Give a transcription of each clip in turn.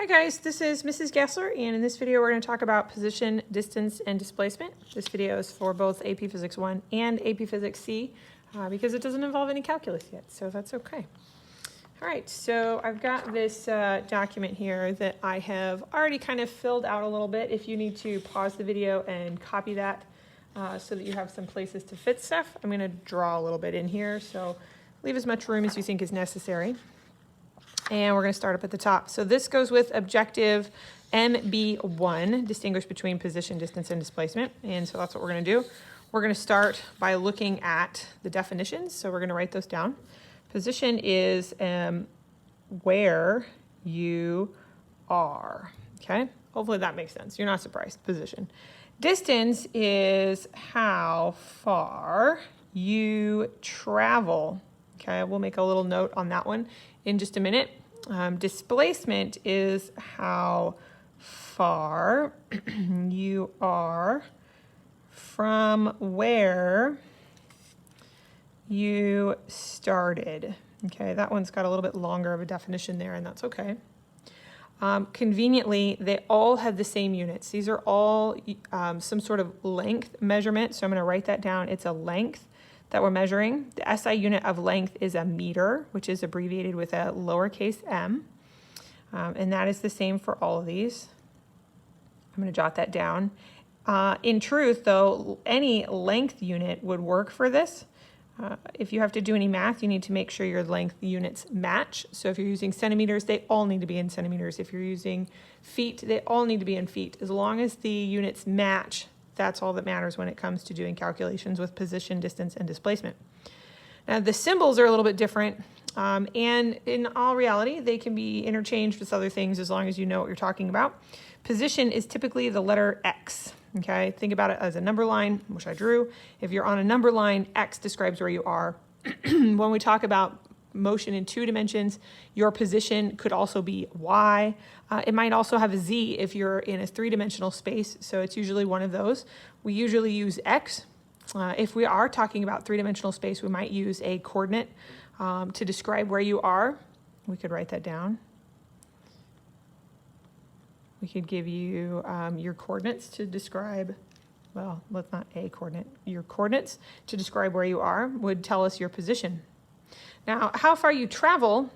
Hi guys, this is Mrs. Gastler, and in this video we're going to talk about position, distance, and displacement. This video is for both AP Physics 1 and AP Physics C because it doesn't involve any calculus yet, so that's okay. All right, so I've got this document here that I have already kind of filled out a little bit. If you need to pause the video and copy that so that you have some places to fit stuff, I'm going to draw a little bit in here, so leave as much room as you think is necessary. And we're going to start up at the top. So this goes with objective MB1, distinguish between position, distance, and displacement. And so that's what we're going to do. We're going to start by looking at the definitions. So we're going to write those down. Position is where you are. Okay? Hopefully that makes sense. You're not surprised. Position. Distance is how far you travel. Okay, we'll make a little note on that one in just a minute. Displacement is how far you are from where you started. Okay, that one's got a little bit longer of a definition there, and that's okay. Conveniently, they all have the same units. These are all some sort of length measurement, so I'm going to write that down. It's a length that we're measuring. The SI unit of length is a meter, which is abbreviated with a lowercase m. And that is the same for all of these. I'm going to jot that down. In truth, though, any length unit would work for this. If you have to do any math, you need to make sure your length units match. So if you're using centimeters, they all need to be in centimeters. If you're using feet, they all need to be in feet. As long as the units match, that's all that matters when it comes to doing calculations with position, distance, and displacement. Now, the symbols are a little bit different, and in all reality, they can be interchanged with other things as long as you know what you're talking about. Position is typically the letter X. Okay, think about it as a number line, which I drew. If you're on a number line, X describes where you are. When we talk about motion in 2 dimensions, your position could also be Y. It might also have a Z if you're in a 3-dimensional space, so it's usually one of those. We usually use X. If we are talking about 3-dimensional space, we might use a coordinate to describe where you are. We could write that down. We could give you your coordinates to describe, well, let's not a coordinate. Your coordinates to describe where you are would tell us your position. Now, how far you travel,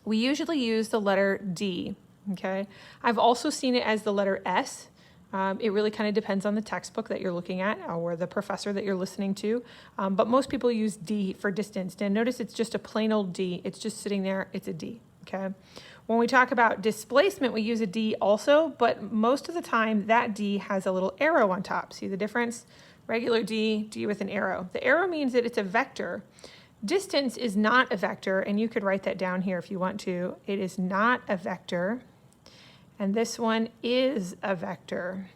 we usually use the letter D, okay? I've also seen it as the letter S. It really kind of depends on the textbook that you're looking at or the professor that you're listening to, but most people use D for distance. And notice it's just a plain old D. It's just sitting there. It's a D, okay? When we talk about displacement, we use a D also, but most of the time that D has a little arrow on top. See the difference? Regular D, D with an arrow. The arrow means that it's a vector. Distance is not a vector, and you could write that down here if you want to. It is not a vector, and this one is a vector.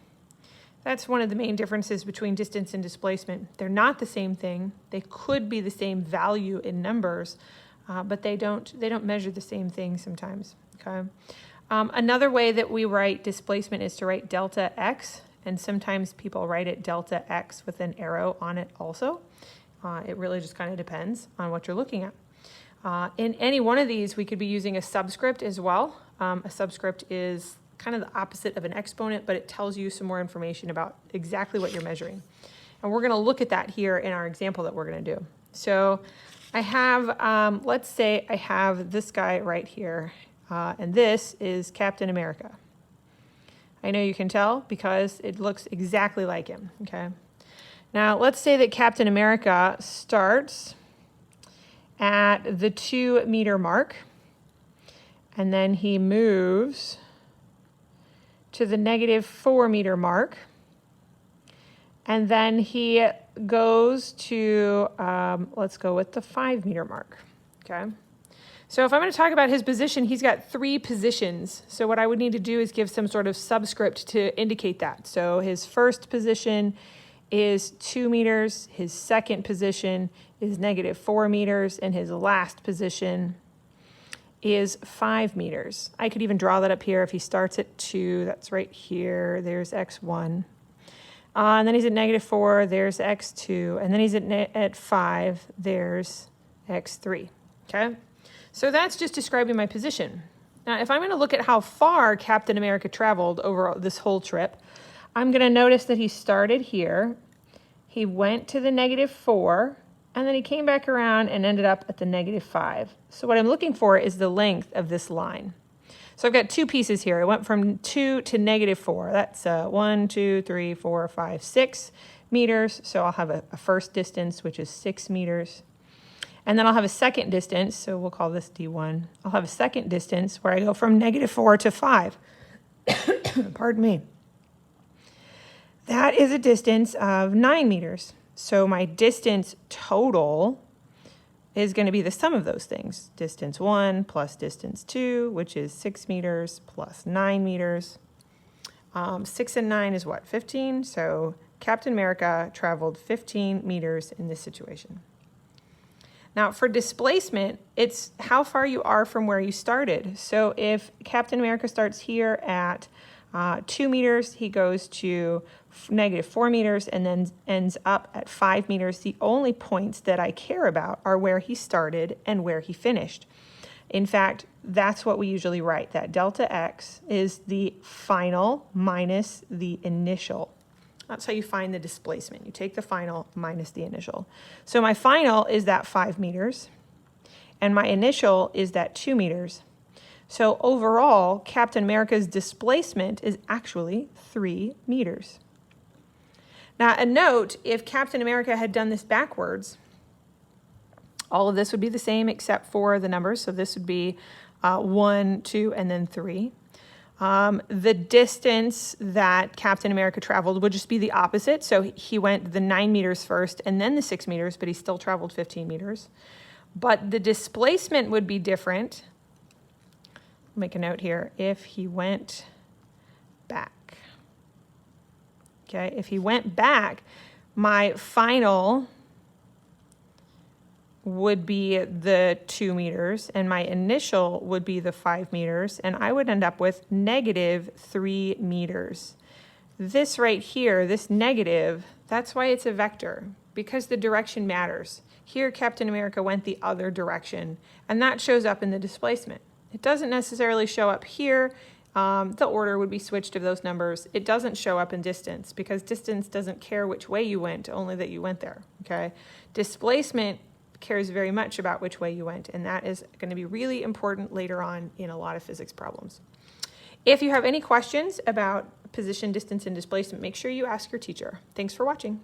That's one of the main differences between distance and displacement. They're not the same thing. They could be the same value in numbers, but they don't measure the same thing sometimes. Okay. Another way that we write displacement is to write delta x, and sometimes people write it delta x with an arrow on it also. It really just kind of depends on what you're looking at. In any one of these, we could be using a subscript as well. A subscript is kind of the opposite of an exponent, but it tells you some more information about exactly what you're measuring. And we're going to look at that here in our example that we're going to do. So I have, let's say I have this guy right here, and this is Captain America. I know you can tell because it looks exactly like him, okay? Now, let's say that Captain America starts at the 2-meter mark, and then he moves to the -4-meter mark, and then he goes to, let's go with the 5-meter mark, okay? So if I'm going to talk about his position, he's got 3 positions. So what I would need to do is give some sort of subscript to indicate that. So his first position is 2 meters, his second position is -4 meters, and his last position is 5 meters. I could even draw that up here. If he starts at 2, that's right here, there's x1. And then he's at -4, there's x2, and then he's at 5, there's x3, okay? So that's just describing my position. Now, if I'm going to look at how far Captain America traveled over this whole trip, I'm going to notice that he started here, he went to the -4, and then he came back around and ended up at the -5. So what I'm looking for is the length of this line. So I've got two pieces here. I went from 2 to -4. That's 1, 2, 3, 4, 5, 6 meters. So I'll have a first distance, which is 6 meters. And then I'll have a second distance, so we'll call this D1. I'll have a second distance where I go from -4 to 5. Pardon me. That is a distance of 9 meters. So my distance total is going to be the sum of those things. Distance 1 plus distance 2, which is 6 meters plus 9 meters. 6 and 9 is what, 15? So Captain America traveled 15 meters in this situation. Now for displacement, it's how far you are from where you started. So if Captain America starts here at 2 meters, he goes to -4 meters and then ends up at 5 meters. The only points that I care about are where he started and where he finished. In fact, that's what we usually write. That delta x is the final minus the initial. That's how you find the displacement. You take the final minus the initial. So my final is that 5 meters, and my initial is that 2 meters. So overall, Captain America's displacement is actually 3 meters. Now, a note, if Captain America had done this backwards, all of this would be the same except for the numbers. So this would be 1, 2, and then 3. The distance that Captain America traveled would just be the opposite. So he went the 9 meters first and then the 6 meters, but he still traveled 15 meters. But the displacement would be different. I'll make a note here. If he went back. Okay, if he went back, my final would be the 2 meters and my initial would be the 5 meters, and I would end up with -3 meters. This right here, this negative, that's why it's a vector, because the direction matters. Here Captain America went the other direction, and that shows up in the displacement. It doesn't necessarily show up here. The order would be switched of those numbers. It doesn't show up in distance because distance doesn't care which way you went, only that you went there, okay? Displacement cares very much about which way you went, and that is going to be really important later on in a lot of physics problems. If you have any questions about position, distance, and displacement, make sure you ask your teacher. Thanks for watching.